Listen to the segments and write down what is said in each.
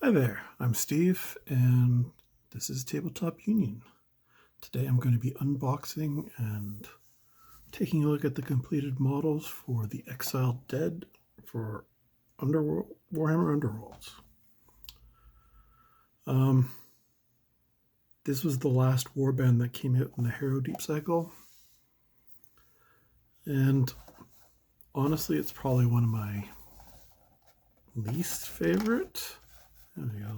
Hi there, I'm Steve, and this is Tabletop Union. Today I'm going to be unboxing and taking a look at the completed models for the Exiled Dead for Warhammer Underworlds. This was the last warband that came out in the Hero Deep cycle, and honestly it's probably one of my least favorite. Oh, we got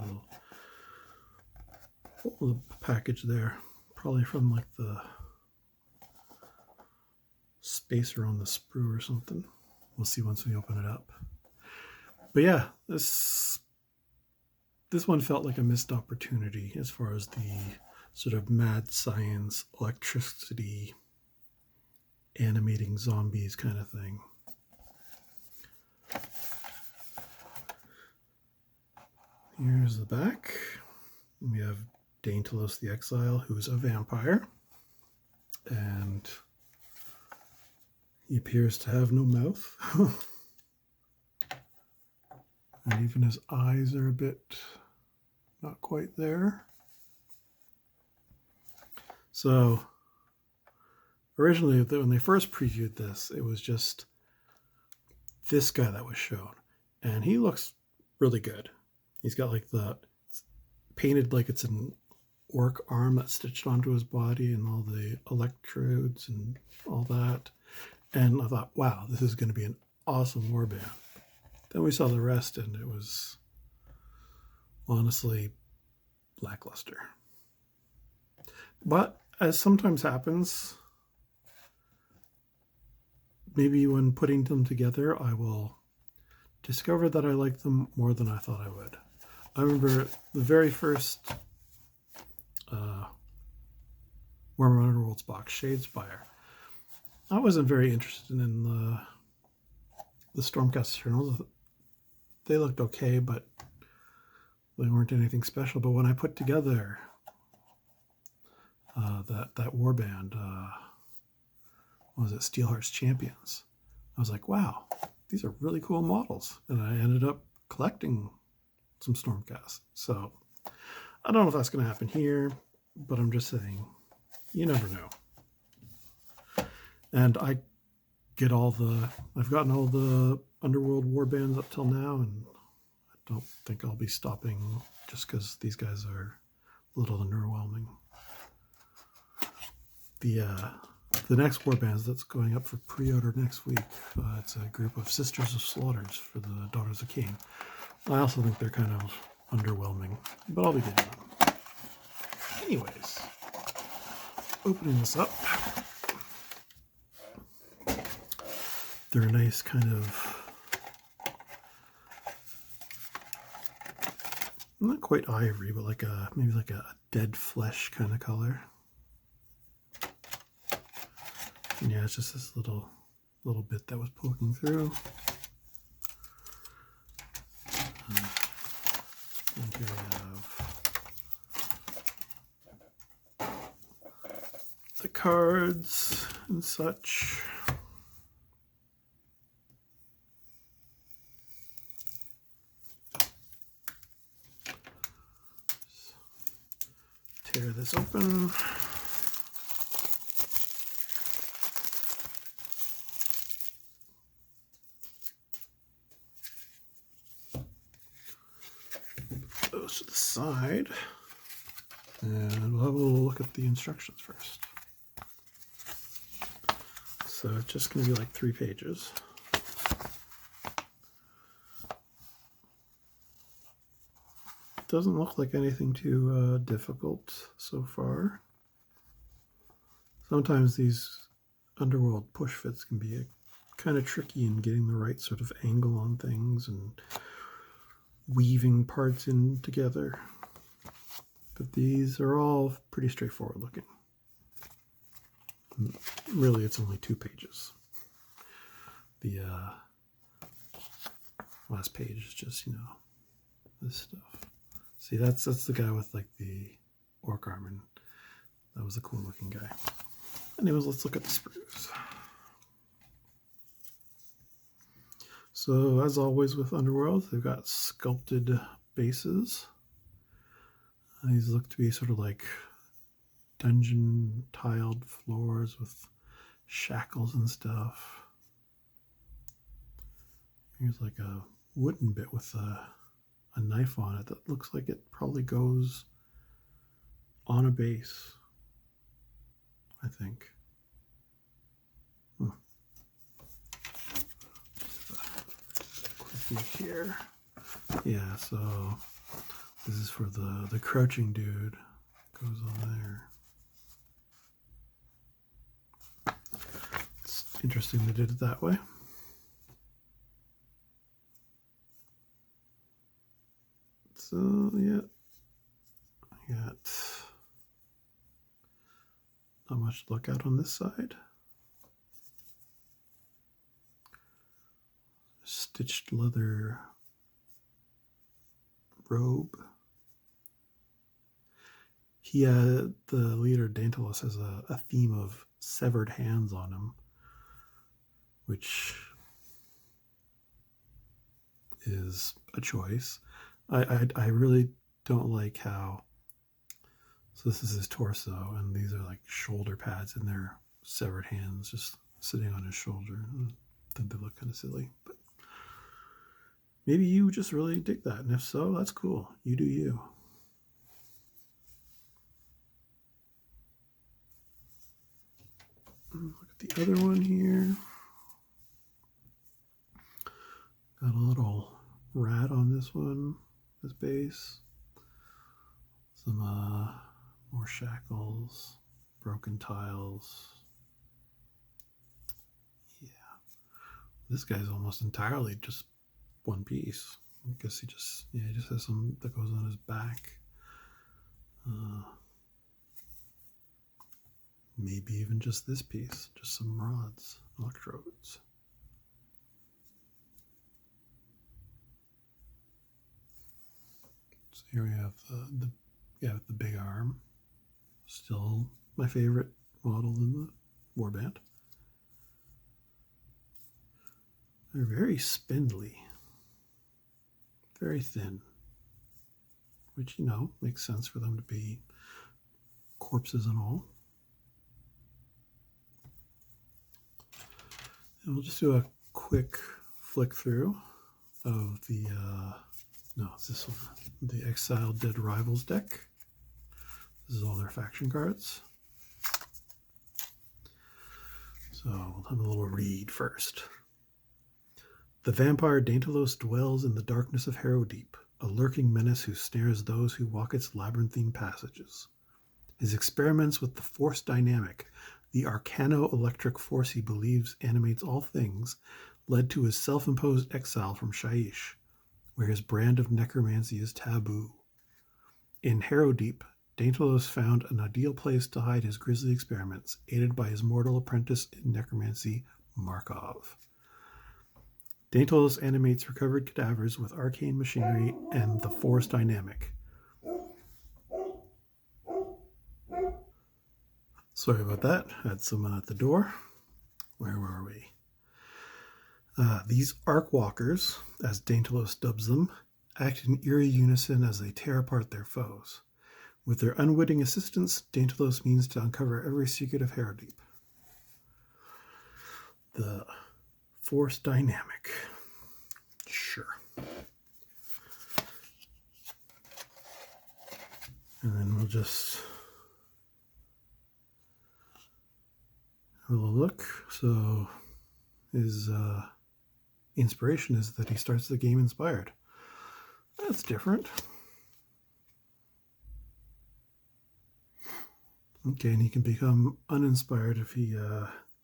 a little package there, probably from like the spacer on the sprue or something. We'll see once we open it up. But yeah, this one felt like a missed opportunity as far as the sort of mad science, electricity, animating zombies kind of thing. Here's the back. We have Daintilos the Exile, who's a vampire, and he appears to have no mouth. And even his eyes are a bit not quite there. So originally, when they first previewed this, it was just this guy that was shown, and he looks really good. He's got like the painted like it's an orc arm that's stitched onto his body and all the electrodes and all that. And I thought, wow, this is going to be an awesome warband. Then we saw the rest, and it was honestly lackluster. But as sometimes happens, maybe when putting them together, I will discover that I like them more than I thought I would. I remember the very first Warhammer Underworlds box, Shadespire. I wasn't very interested in the Stormcast Eternals. They looked okay, but they weren't anything special. But when I put together that warband, what was it, Steelheart's Champions, I was like, wow, these are really cool models. And I ended up collecting some Stormcast. So I don't know if that's going to happen here, but I'm just saying, you never know. And I've gotten all the Underworld warbands up till now, and I don't think I'll be stopping just because these guys are a little underwhelming. The next warbands that's going up for pre-order next week, it's a group of Sisters of Slaughters for the Daughters of Cain. I also think they're kind of underwhelming, but I'll be getting them. Anyways, opening this up, they're a nice kind of, not quite ivory, but like maybe like a dead flesh kind of color. And yeah, it's just this little bit that was poking through. And here we have the cards and such. Tear this open. Those to the side, and we'll have a little look at the instructions first. So it's just going to be like 3 pages. Doesn't look like anything too difficult so far. Sometimes these Underworld push fits can be kind of tricky in getting the right sort of angle on things and weaving parts in together. But these are all pretty straightforward looking. Really, it's only 2 pages. The last page is just, this stuff. See, that's the guy with like the orc armor. And that was a cool looking guy. Anyways, let's look at the sprues. So as always with Underworld, they've got sculpted bases. These look to be sort of like dungeon tiled floors with shackles and stuff. Here's like a wooden bit with a knife on it that looks like it probably goes on a base, I think. Quick look here. Yeah, so this is for the crouching dude. Goes on there. It's interesting they did it that way. So yeah, I got not much to look at on this side. Stitched leather robe. The leader Dantalos has a theme of severed hands on him, which is a choice. I really don't like how. So this is his torso, and these are like shoulder pads, and they're severed hands just sitting on his shoulder. I think they look kind of silly, but maybe you just really dig that, and if so, that's cool. You do you. Look at the other one here. Got a little rat on this one, this base. Some more shackles, broken tiles. Yeah. This guy's almost entirely just one piece. I guess he just has some that goes on his back. Maybe even just this piece, just some rods, electrodes. So here we have the big arm. Still my favorite model in the warband. They're very spindly, very thin, which, makes sense for them to be corpses and all. And we'll just do a quick flick through of the, it's this one, the Exiled Dead Rivals deck. This is all their faction cards. So we'll have a little read first. The vampire Dantalos dwells in the darkness of Harrowdeep, a lurking menace who snares those who walk its labyrinthine passages. His experiments with the force dynamic, the arcano-electric force he believes animates all things, led to his self-imposed exile from Shaiish, where his brand of necromancy is taboo. In Harrowdeep, Dantalos found an ideal place to hide his grisly experiments, aided by his mortal apprentice in necromancy, Markov. Dantalos animates recovered cadavers with arcane machinery and the force dynamic. Sorry about that. Had someone at the door. Where were we? These Arcwalkers, as Dantalos dubs them, act in eerie unison as they tear apart their foes. With their unwitting assistance, Dantalos means to uncover every secret of Harrowdeep. The force dynamic. Sure. And then we'll just have a look. So his inspiration is that he starts the game inspired. That's different. Okay, and he can become uninspired if he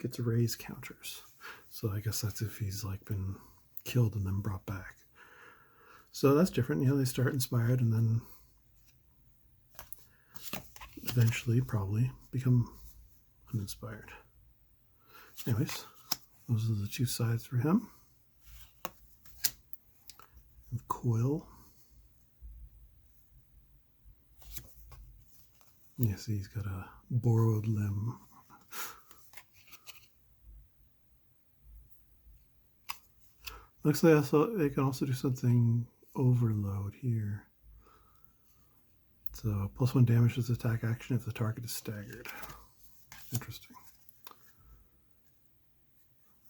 gets raise counters. So I guess that's if he's been killed and then brought back. So that's different. They start inspired and then eventually probably become uninspired. Anyways, those are the two sides for him. And coil. Yeah, see, he's got a borrowed limb. Looks like they can also do something overload here. So +1 damage to attack action if the target is staggered. Interesting.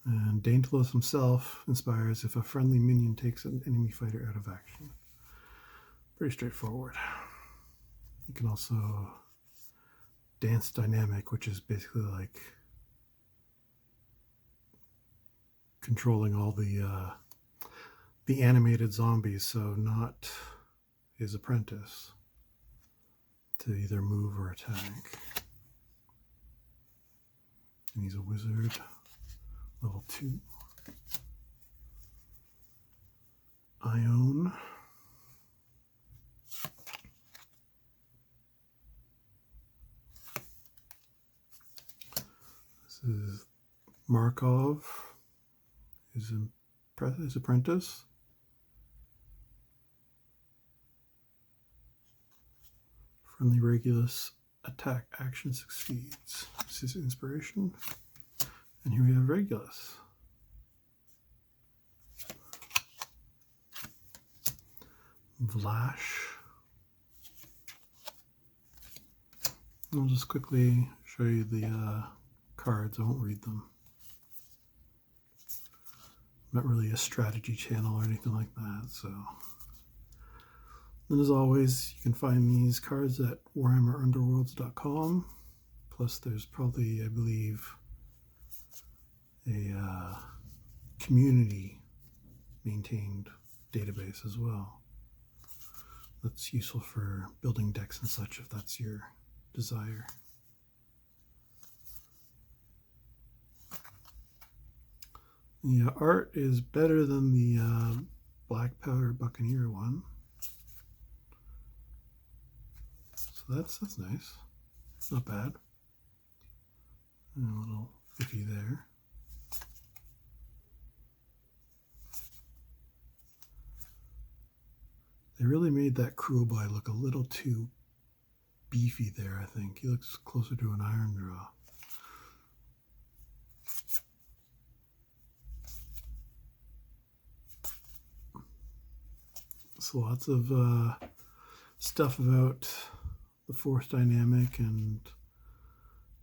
And Daedalus himself inspires if a friendly minion takes an enemy fighter out of action. Pretty straightforward. You can also dance dynamic, which is basically like controlling all the animated zombies, so not his apprentice, to either move or attack. And he's a wizard, level 2. Ione. This is Markov, his apprentice. Friendly Regulus attack action succeeds. This is inspiration. And here we have Regulus. Vlash. I'll just quickly show you the cards. I won't read them. I'm not really a strategy channel or anything like that, so. And as always, you can find these cards at warhammerunderworlds.com. Plus there's probably, I believe, a community maintained database as well. That's useful for building decks and such if that's your desire. The art is better than the Black Powder Buccaneer one. So that's nice. Not bad. And a little iffy there. They really made that Kruleboy look a little too beefy there, I think. He looks closer to an Iron Draw. So lots of stuff about the force dynamic and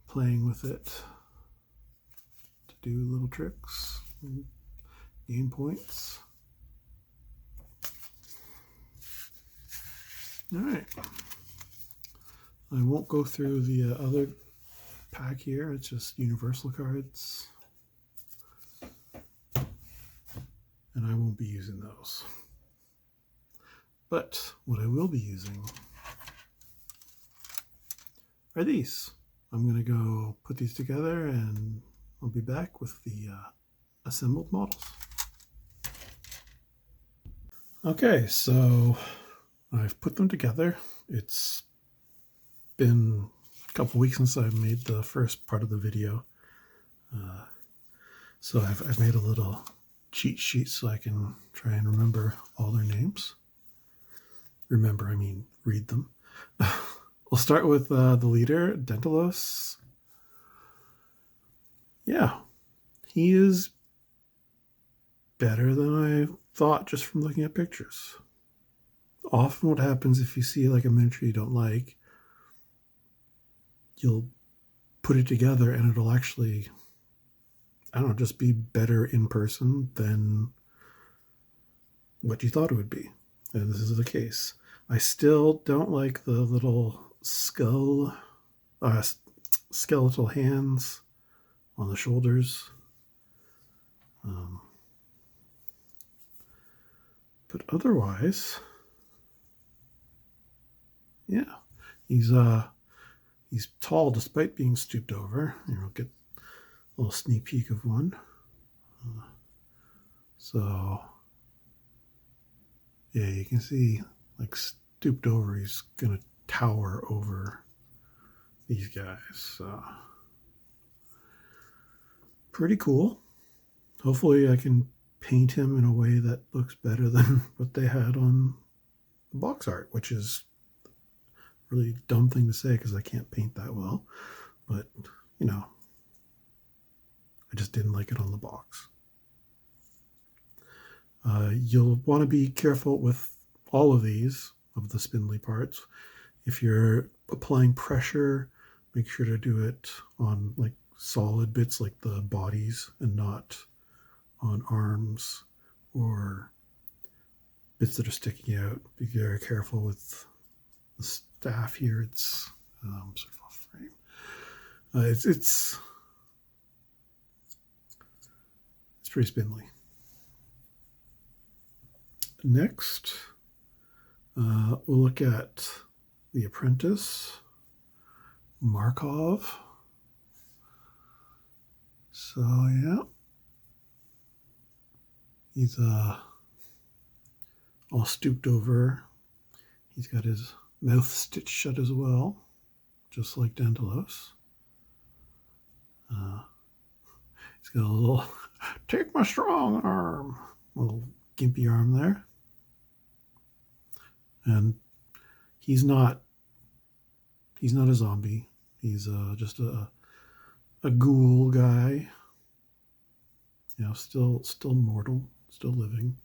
playing with it to do little tricks and gain points. All right. I won't go through the other pack here. It's just universal cards. And I won't be using those. But what I will be using are these. I'm going to go put these together and I'll be back with the assembled models. Okay, so I've put them together. It's been a couple weeks since I've made the first part of the video. So I've made a little cheat sheet so I can try and remember all their names. Remember, I mean read them. We'll start with the leader, Daedalus. Yeah, he is better than I thought just from looking at pictures. Often what happens if you see like a miniature you don't like, you'll put it together and it'll actually, I don't know, just be better in person than what you thought it would be. And this is the case. I still don't like the little skeletal hands on the shoulders. But otherwise, yeah, he's tall despite being stooped over. You know, get a little sneak peek of one. So yeah, you can see like stooped over, he's gonna tower over these guys. So pretty cool. Hopefully I can paint him in a way that looks better than what they had on the box art, which is a really dumb thing to say because I can't paint that well. But, you know, I just didn't like it on the box. You'll want to be careful with all of these, of the spindly parts. If you're applying pressure, make sure to do it on like solid bits like the bodies and not on arms or bits that are sticking out. Be very careful with the staff here. It's sort of off frame. It's pretty spindly. Next, we'll look at the apprentice, Markov. So yeah, he's all stooped over. He's got his mouth stitched shut as well, just like Dantalos. He's got a little, take my strong arm, little gimpy arm there. And he's not a zombie. He's just a ghoul guy. You know, still mortal, still living.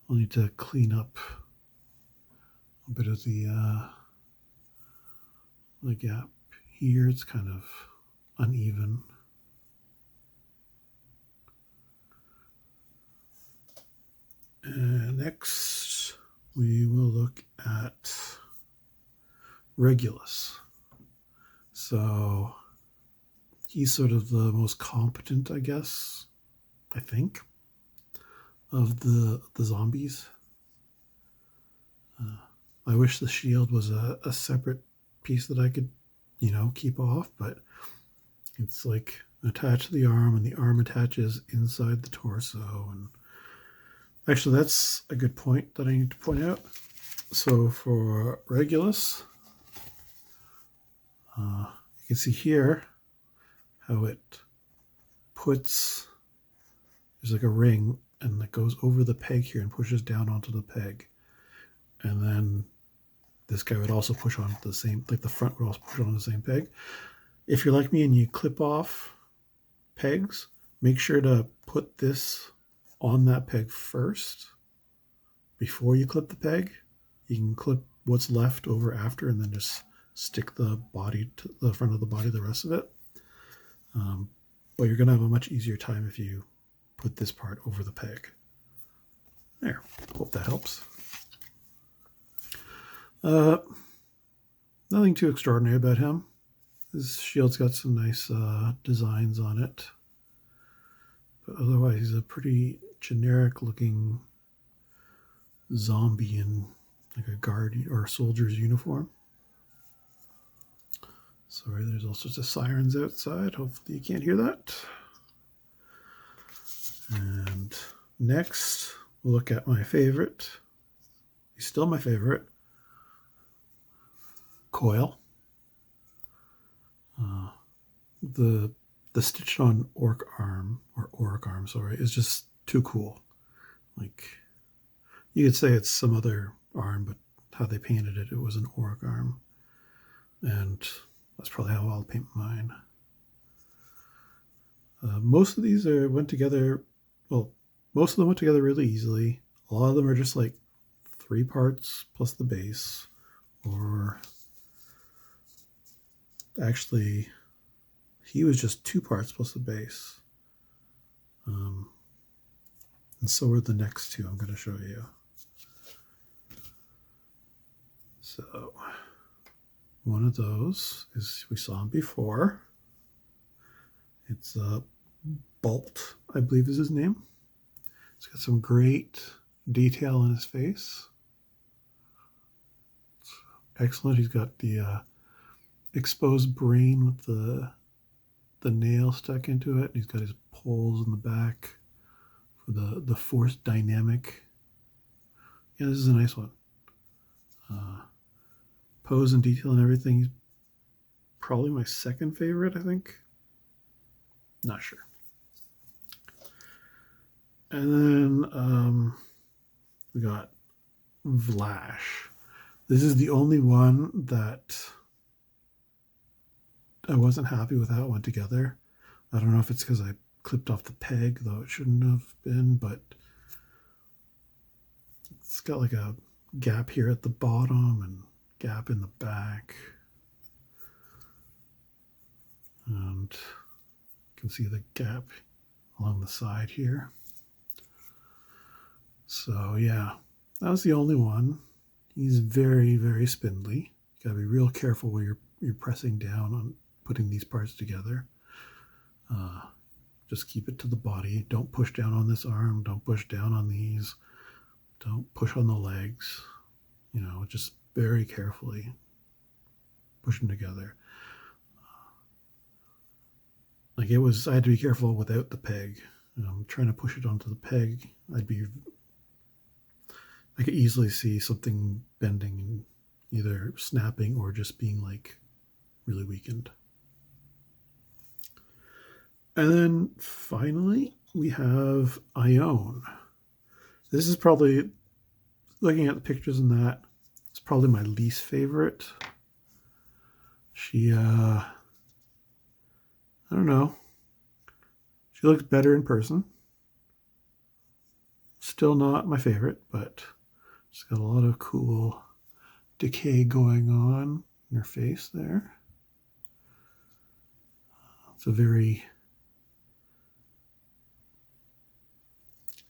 I'll need to clean up a bit of the gap here. It's kind of uneven. And next, we will look at Regulus. So he's sort of the most competent, I guess, I think, of the zombies. I wish the shield was a separate piece that I could, keep off, but it's like attached to the arm, and the arm attaches inside the torso. And actually, that's a good point that I need to point out. So for Regulus, you can see here how it puts, there's like a ring, and it goes over the peg here and pushes down onto the peg. And then this guy would also push on the same, like the front would also push on the same peg. If you're like me and you clip off pegs, make sure to put this on that peg first before you clip the peg. You can clip what's left over after and then just stick the body to the front of the body, the rest of it. But you're going to have a much easier time if you put this part over the peg. There, hope that helps. Nothing too extraordinary about him. His shield's got some nice designs on it. But otherwise, he's a pretty generic looking zombie in like a guard or a soldier's uniform. Sorry, there's all sorts of sirens outside. Hopefully you can't hear that. And next, we'll look at my favorite. He's still my favorite. Coil. The stitched on orc arm, is just too cool. Like, you could say it's some other arm, but how they painted it, it was an orc arm. And that's probably how I'll paint mine. Most of these went together, most of them went together really easily. A lot of them are just like 3 parts plus the base, or actually, he was just 2 parts plus the base. And so are the next 2 I'm going to show you. So, one of those is, we saw him before. It's Bolt, I believe is his name. He's got some great detail in his face. It's excellent. He's got the exposed brain with the nail stuck into it. He's got his poles in the back for the force dynamic. Yeah, this is a nice one. Pose and detail and everything. He's probably my second favorite, I think. Not sure. And then we got Vlash. This is the only one that I wasn't happy with how it went together. I don't know if it's because I clipped off the peg, though it shouldn't have been, but it's got like a gap here at the bottom and gap in the back. And you can see the gap along the side here. So yeah, that was the only one. He's very, very spindly. You gotta be real careful where you're pressing down on putting these parts together. Just keep it to the body. Don't push down on this arm. Don't push down on these. Don't push on the legs. You know, just very carefully push them together. Like I had to be careful without the peg. Trying to push it onto the peg, I could easily see something bending and either snapping or just being like really weakened. And then finally, we have Ione. This is probably, looking at the pictures in that, it's probably my least favorite. She, I don't know. She looks better in person. Still not my favorite, but she's got a lot of cool decay going on in her face there. It's a very,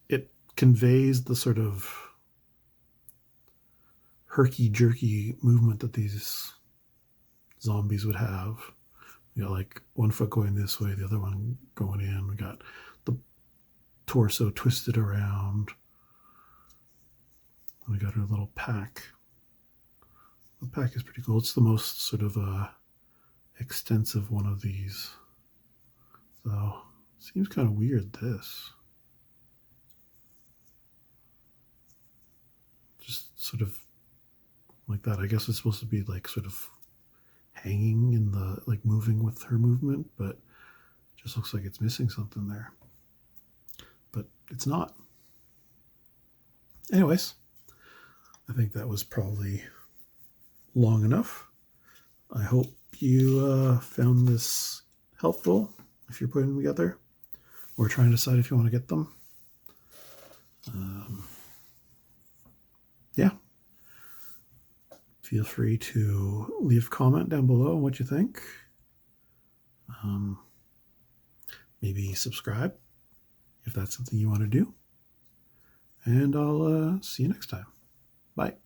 it conveys the sort of herky-jerky movement that these zombies would have. We got like one foot going this way, the other one going in. We got the torso twisted around. We got her little pack. The pack is pretty cool. It's the most sort of extensive one of these. So seems kind of weird, this. Just sort of like that. I guess it's supposed to be like sort of hanging in the, like moving with her movement, but it just looks like it's missing something there. But it's not. Anyways, I think that was probably long enough. I hope you found this helpful if you're putting them together or trying to decide if you want to get them. Yeah. Feel free to leave a comment down below on what you think. Maybe subscribe if that's something you want to do. And I'll see you next time. Bye.